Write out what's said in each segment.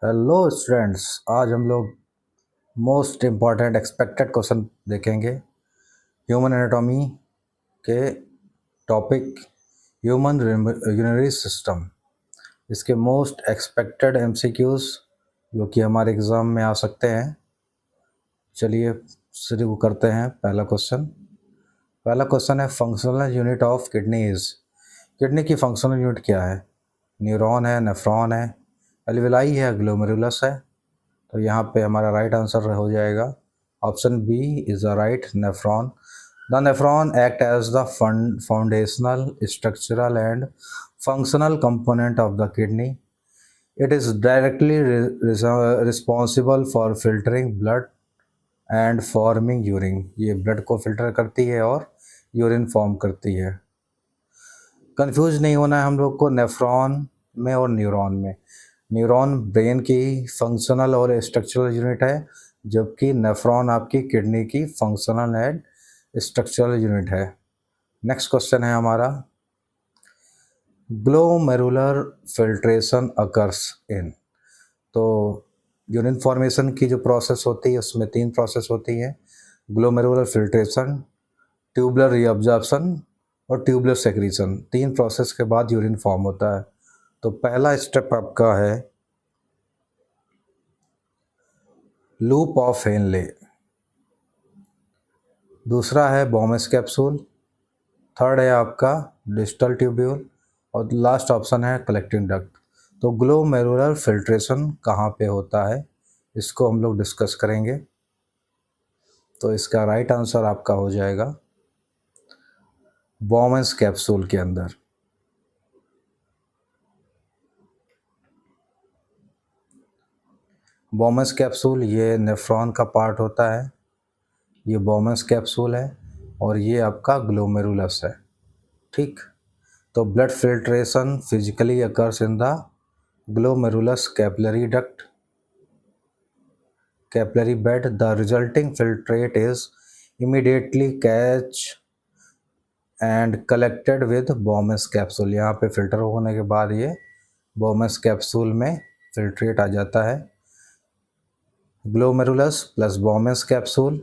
Hello students, आज हम लोग मोस्ट इम्पॉर्टेंट एक्सपेक्टेड क्वेश्चन देखेंगे ह्यूमन एनाटॉमी के टॉपिक ह्यूमन यूरिनरी सिस्टम। इसके मोस्ट एक्सपेक्टेड एमसीक्यूज जो कि हमारे एग्ज़ाम में आ सकते हैं। चलिए शुरू करते हैं। पहला क्वेश्चन है, functional unit of kidney is. Kidney की फंक्शनल यूनिट क्या है? न्यूरॉन है, नेफ्रॉन है, एल्विलाई है, ग्लोमेरुलस है। तो यहाँ पे हमारा राइट आंसर हो जाएगा option B is the right, nephron. The nephron act as the foundational structural and functional component of the kidney. It is directly responsible for filtering blood and forming urine. ये blood को filter करती है और urine form करती है। Confuse नहीं होना है हम लोग को नेफ्रॉन में और न्यूरॉन में। न्यूरॉन ब्रेन की फंक्शनल और स्ट्रक्चरल यूनिट है, जबकि नेफ्रॉन आपकी किडनी की फंक्शनल एंड स्ट्रक्चरल यूनिट है। नेक्स्ट क्वेश्चन है हमारा, ग्लोमेरुलर फिल्ट्रेशन अकर्स इन। तो यूरिन फॉर्मेशन की जो प्रोसेस होती है उसमें 3 प्रोसेस होती है, ग्लोमेरुलर फिल्ट्रेशन, ट्यूबुलर रीअब्जॉर्प्शन और ट्यूबुलर सेक्रीशन। 3 प्रोसेस के बाद यूरिन फॉर्म होता है। तो पहला स्टेप आपका है लूप ऑफ हेनले, दूसरा है बॉमेस कैप्सूल, थर्ड है आपका डिस्टल ट्यूब्यूल और लास्ट ऑप्शन है कलेक्टिंग डक्ट। तो ग्लोमेरुलर फिल्ट्रेशन कहाँ पे होता है इसको हम लोग डिस्कस करेंगे। तो इसका राइट आंसर आपका हो जाएगा बॉमेस कैप्सूल के अंदर। बॉमेस कैप्सूल ये नेफ्रॉन का पार्ट होता है, ये बॉमेस कैप्सूल है और ये आपका ग्लोमेरुलस है। ठीक, तो blood filtration physically occurs in the glomerulus capillary bed. The resulting filtrate is immediately catch and collected with Bowman's capsule. यहाँ पे फिल्टर होने के बाद ये Bowman's कैप्सूल में फिल्ट्रेट आ जाता है। Glomerulus plus Bowman's capsule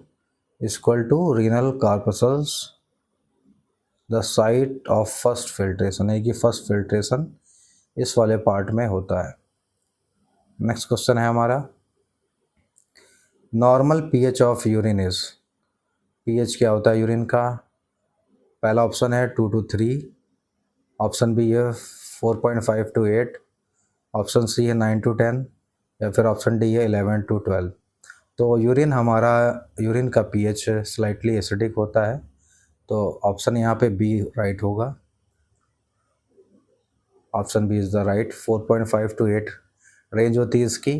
equal to renal corpuscles, the site of first filtration, है कि फर्स्ट फिल्ट्रेशन इस वाले पार्ट में होता है। नेक्स्ट क्वेश्चन है हमारा, normal pH of urine is. PH क्या होता है यूरिन का? पहला ऑप्शन है 2 to 3, ऑप्शन बी है 4.5 to 8, ऑप्शन सी है 9 to 10 या फिर ऑप्शन डी है 11 to 12। तो यूरिन का पीएच स्लाइटली एसिडिक होता है, तो ऑप्शन यहाँ पे बी राइट होगा। Option B is the right. 4.5 to 8 range होती है इसकी।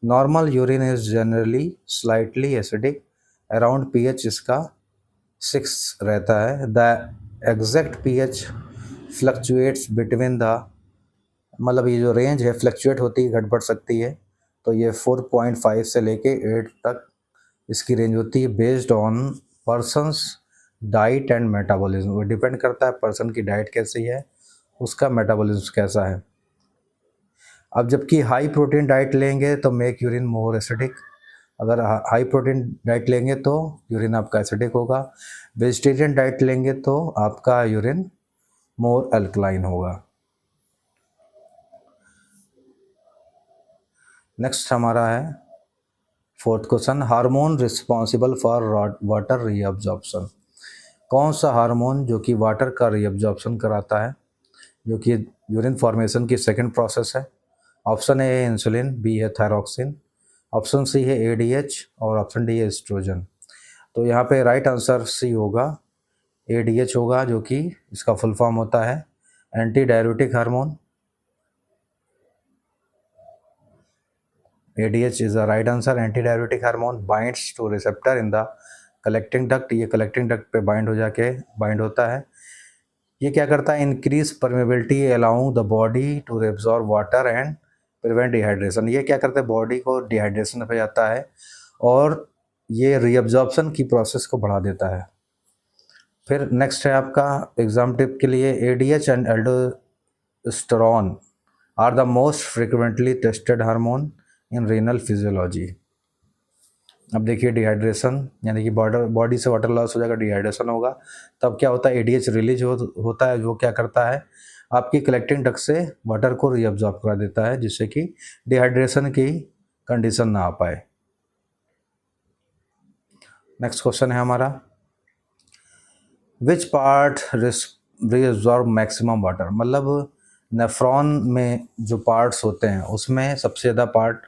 Normal urine is generally slightly acidic, around pH इसका 6 रहता है। The exact pH fluctuates between the, मतलब ये जो रेंज है फ्लक्चुएट होती है, घट बढ़ सकती है। तो ये 4.5 से लेके 8 तक इसकी रेंज होती है, based on persons diet and metabolism. वो डिपेंड करता है पर्सन की डाइट कैसी है, उसका मेटाबॉलिज्म कैसा है। अब जबकि हाई प्रोटीन डाइट लेंगे तो मेक यूरिन मोर एसिडिक। अगर हाई प्रोटीन डाइट लेंगे तो यूरिन आपका एसिडिक होगा, वेजिटेरियन डाइट लेंगे तो आपका यूरिन मोर अल्कलाइन होगा। नेक्स्ट हमारा है fourth question, hormone responsible for water reabsorption. कौन सा हार्मोन जो कि वाटर का रीअब्जॉर्प्शन कराता है, जो कि यूरिन फॉर्मेशन की सेकंड प्रोसेस है? ऑप्शन ए है इंसुलिन, बी है थायरॉक्सिन, ऑप्शन सी है एडीएच और ऑप्शन डी है एस्ट्रोजन। तो यहाँ पे राइट आंसर सी होगा, एडीएच होगा, जो कि इसका फुल फॉर्म होता है anti diuretic hormone. ADH is the right answer. Anti hormone binds to receptor in the collecting duct. ये कलेक्टिंग डक्ट पे बाइंड होता है। ये क्या करता है? Increase permeability allowing the body to absorb water and prevent dehydration. ये क्या करता है? बॉडी को डिहाइड्रेशन हो जाता है और ये रीअब्जॉर्प्शन की प्रोसेस को बढ़ा देता है। फिर नेक्स्ट है आपका एग्जाम टिप के लिए, ADH and aldosterone are the most frequently tested hormone in renal physiology. अब देखिए डिहाइड्रेशन, यानी कि बॉडी से वाटर लॉस हो जाएगा, डिहाइड्रेशन होगा, तब क्या होता है एडीएच रिलीज होता है, जो क्या करता है आपकी कलेक्टिंग डक्ट से वाटर को रीअब्जॉर्ब करा देता है, जिससे कि डिहाइड्रेशन की कंडीशन ना आ पाए। नेक्स्ट क्वेश्चन है हमारा, which part reabsorb maximum water, मतलब नेफ्रॉन में जो पार्ट्स होते हैं उसमें सबसे ज़्यादा पार्ट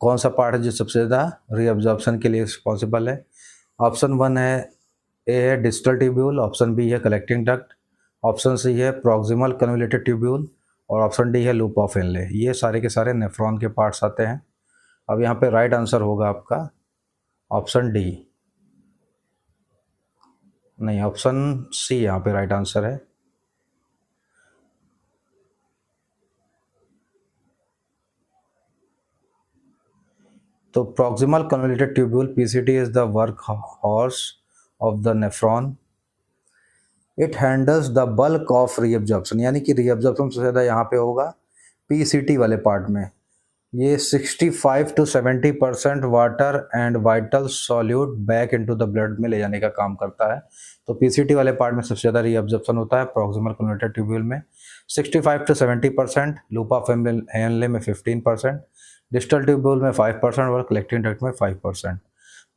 कौन सा पार्ट है जो सबसे ज़्यादा रीअब्जॉर्प्शन के लिए रिस्पॉन्सिबल है। ऑप्शन 1 है, ए है डिस्टल ट्यूब्यूल, ऑप्शन बी है कलेक्टिंग डक्ट, ऑप्शन सी है प्रॉक्सिमल कन्वोल्यूटेड ट्यूब्यूल, और ऑप्शन डी है लूप ऑफ हेनले। ये सारे के सारे नेफ्रॉन के पार्ट्स आते हैं। अब यहाँ पे राइट आंसर होगा आपका ऑप्शन डी, नहीं ऑप्शन सी यहाँ पे राइट आंसर है। तो proximal convoluted tubule PCT is the work horse of the nephron, it handles the bulk of reabsorption, यानी कि रीअब्जॉर्प्शन सबसे ज़्यादा यहाँ पे होगा पीसीटी वाले पार्ट में। ये 65 to 70% water and vital solute back into the blood में ले जाने का काम करता है। तो पीसीटी वाले पार्ट में सबसे ज़्यादा रीअब्जॉर्प्शन होता है प्रॉक्सिमल कन्वोल्यूटेड ट्यूब्यूल में 65 to 70%, लूप ऑफ हेनले में 15%, डिस्टल ट्यूब्यूल में 5% और कलेक्टिंग डक्ट में 5%।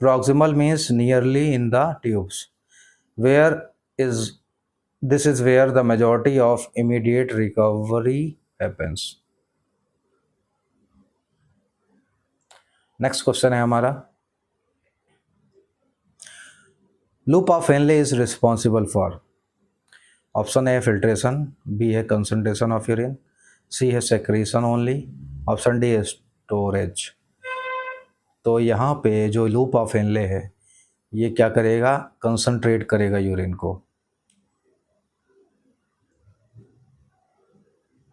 Proximal means nearly in the tubes, where is this is where the majority of immediate recovery happens. Next question है हमारा, loop of Henle is responsible for, option A filtration, B है concentration of urine, C है secretion only, option D है storage. तो यहाँ पे जो loop of Henley है ये क्या करेगा, कंसंट्रेट करेगा यूरिन को।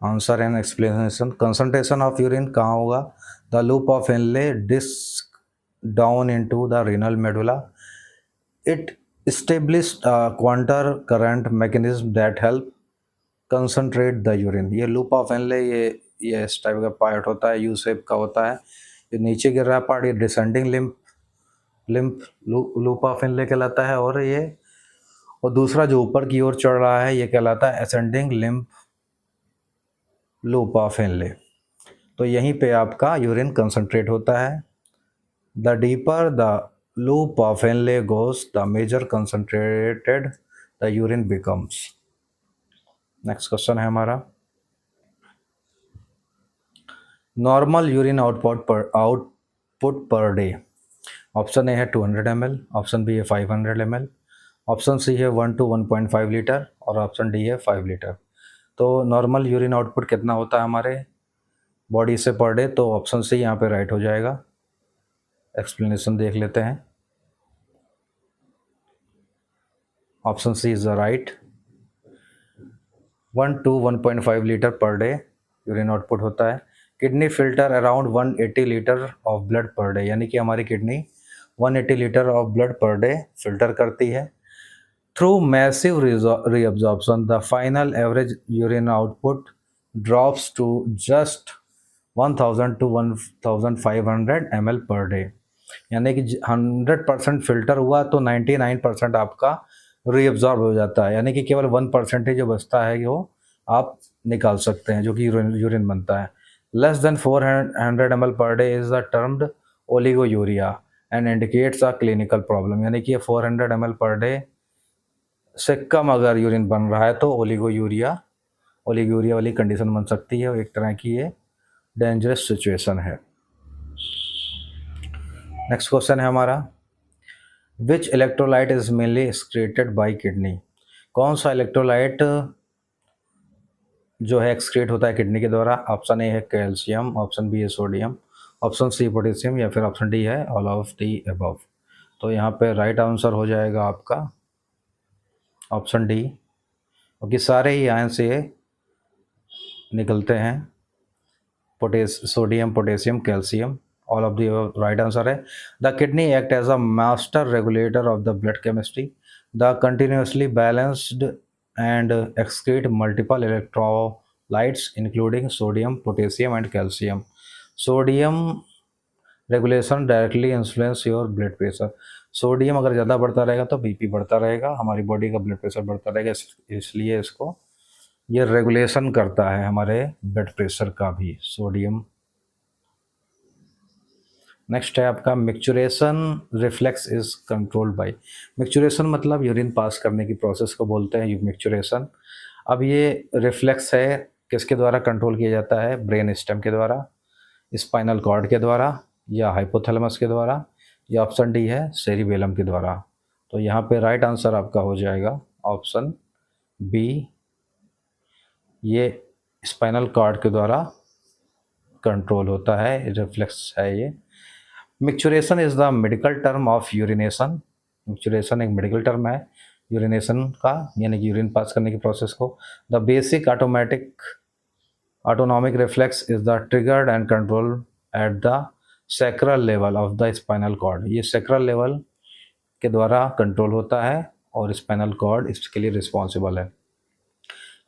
Answer and explanation, concentration of urine कहाँ होगा, द लूप ऑफ हेनले डिस्क down into the renal medulla, it established a quantum current mechanism that help concentrate the urine। ये लूप ऑफ हेनले ये इस type का part होता है, U shape का होता है, ये नीचे गिर रहा पार्ट ये descending lymph loop of Henley कहलाता है, और दूसरा जो ऊपर की ओर चढ़ रहा है ये कहलाता है ascending lymph loop of Henley. तो यहीं पे आपका यूरिन कंसंट्रेट होता है। The deeper the loop of Henle goes, the major concentrated the urine becomes। Next question है हमारा, normal urine output per day, option A है 200 ml, ऑप्शन बी है 500 ml, ऑप्शन सी है 1 to 1.5 लीटर और option D है 5 litre. तो normal urine output कितना होता है हमारे बॉडी से पर डे, तो ऑप्शन सी यहाँ पे राइट हो जाएगा। एक्सप्लेनेशन देख लेते हैं, option C is the right, 1 to 1.5 litre per day urine output होता है। Kidney filter around 180 litre of blood per day, यानी कि हमारी kidney 180 litre of blood per day filter करती है। Through massive reabsorption the final average urine output drops to just 1000 to 1500 ml per day, यानी कि 100% filter हुआ तो 99% आपका रीअब्जॉर्ब हो जाता है, यानी कि केवल 1% जो बचता है वो आप निकाल सकते हैं, जो कि यूरिन बनता है। Less than 400 ml per day is the termed oliguria and indicates a clinical problem, यानी कि 400 ml पर डे से कम अगर यूरिन बन रहा है तो ओलिगोयूरिया वाली कंडीशन बन सकती है, और एक तरह की ये डेंजरस सिचुएशन है। नेक्स्ट क्वेश्चन है हमारा, which electrolyte is mainly excreted by kidney, कौन सा इलेक्ट्रोलाइट जो है एक्सक्रीट होता है किडनी के द्वारा। ऑप्शन ए है कैल्शियम, ऑप्शन बी है सोडियम, ऑप्शन सी पोटेशियम, या फिर ऑप्शन डी है ऑल ऑफ दी अबव। तो यहाँ पे राइट आंसर हो जाएगा आपका ऑप्शन डी, क्योंकि सारे ही आयन से निकलते हैं, sodium potassium calcium, all of the right answer है। The kidney act as a master regulator of the blood chemistry, the continuously balanced and excrete multiple electrolytes including sodium, potassium and calcium। Sodium regulation directly influence your blood pressure. Sodium अगर ज़्यादा बढ़ता रहेगा तो BP बढ़ता रहेगा, हमारी body का blood pressure बढ़ता रहेगा, इसलिए इसको ये रेगुलेशन करता है हमारे ब्लड प्रेशर का भी, सोडियम। नेक्स्ट है आपका micturition reflex is controlled by. Micturition मतलब यूरिन पास करने की प्रोसेस को बोलते हैं मिक्चुरेशन। अब ये रिफ्लेक्स है किसके द्वारा कंट्रोल किया जाता है? ब्रेन स्टेम के द्वारा, स्पाइनल कॉर्ड के द्वारा, या हाइपोथैलेमस के द्वारा, या ऑप्शन डी है सेरिबेलम के द्वारा। तो यहाँ पे राइट आंसर आपका हो जाएगा ऑप्शन बी, ये स्पाइनल कॉर्ड के द्वारा कंट्रोल होता है, रिफ्लेक्स है ये। Micturition is the medical term of urination. Micturition एक मेडिकल टर्म है यूरिनेशन का, यानी कि यूरिन पास करने की प्रोसेस को। The basic autonomic reflex is the triggered and control at the sacral level of the spinal cord. ये sacral level के द्वारा कंट्रोल होता है और स्पाइनल कॉर्ड इसके लिए रिस्पॉन्सिबल है।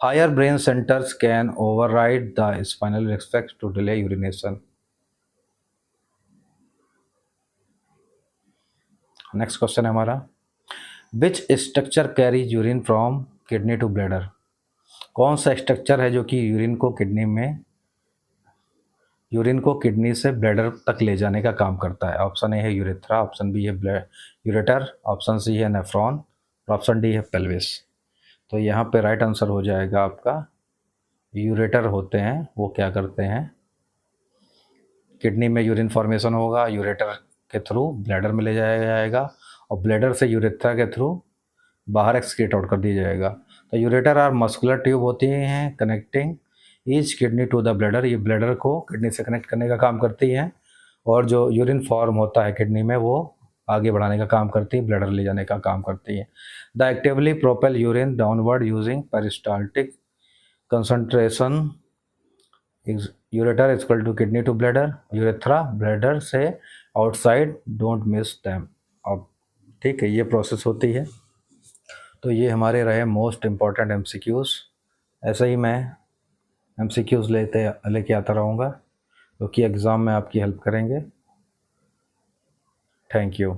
Higher brain centres can override the spinal reflex to delay urination. Next question है हमारा, which structure carries urine from kidney to bladder. कौन सा स्ट्रक्चर है जो कि यूरिन को किडनी से ब्लैडर तक ले जाने का काम करता है? ऑप्शन ए है यूरेथ्रा, ऑप्शन बी है यूरेटर, ऑप्शन सी है नेफ्रॉन और ऑप्शन डी है पेल्विस। तो यहाँ पे राइट आंसर हो जाएगा आपका यूरेटर होते हैं, वो क्या करते हैं, किडनी में यूरिन फॉर्मेशन होगा, यूरेटर के थ्रू ब्लैडर में ले जाया जाएगा और ब्लैडर से यूरेथ्रा के थ्रू बाहर एक्सक्रीट आउट कर दिया जाएगा। तो यूरेटर और मस्कुलर ट्यूब होती हैं connecting each kidney to the bladder. ये ब्लैडर को किडनी से कनेक्ट करने का काम करती हैं और जो यूरिन फॉर्म होता है किडनी में वो आगे बढ़ाने का काम करती है, ब्लैडर ले जाने का काम करती है। The actively propel urine downward using peristaltic concentration ureter is equal to kidney to bladder, urethra bladder से आउटसाइड, डोंट मिस दैम। अब ठीक है, ये प्रोसेस होती है। तो ये हमारे रहे मोस्ट इम्पॉर्टेंट एमसीक्यूज़। ऐसे ही मैं एमसीक्यूज़ लेके आता रहूँगा, जो कि एग्ज़ाम में आपकी हेल्प करेंगे। Thank you.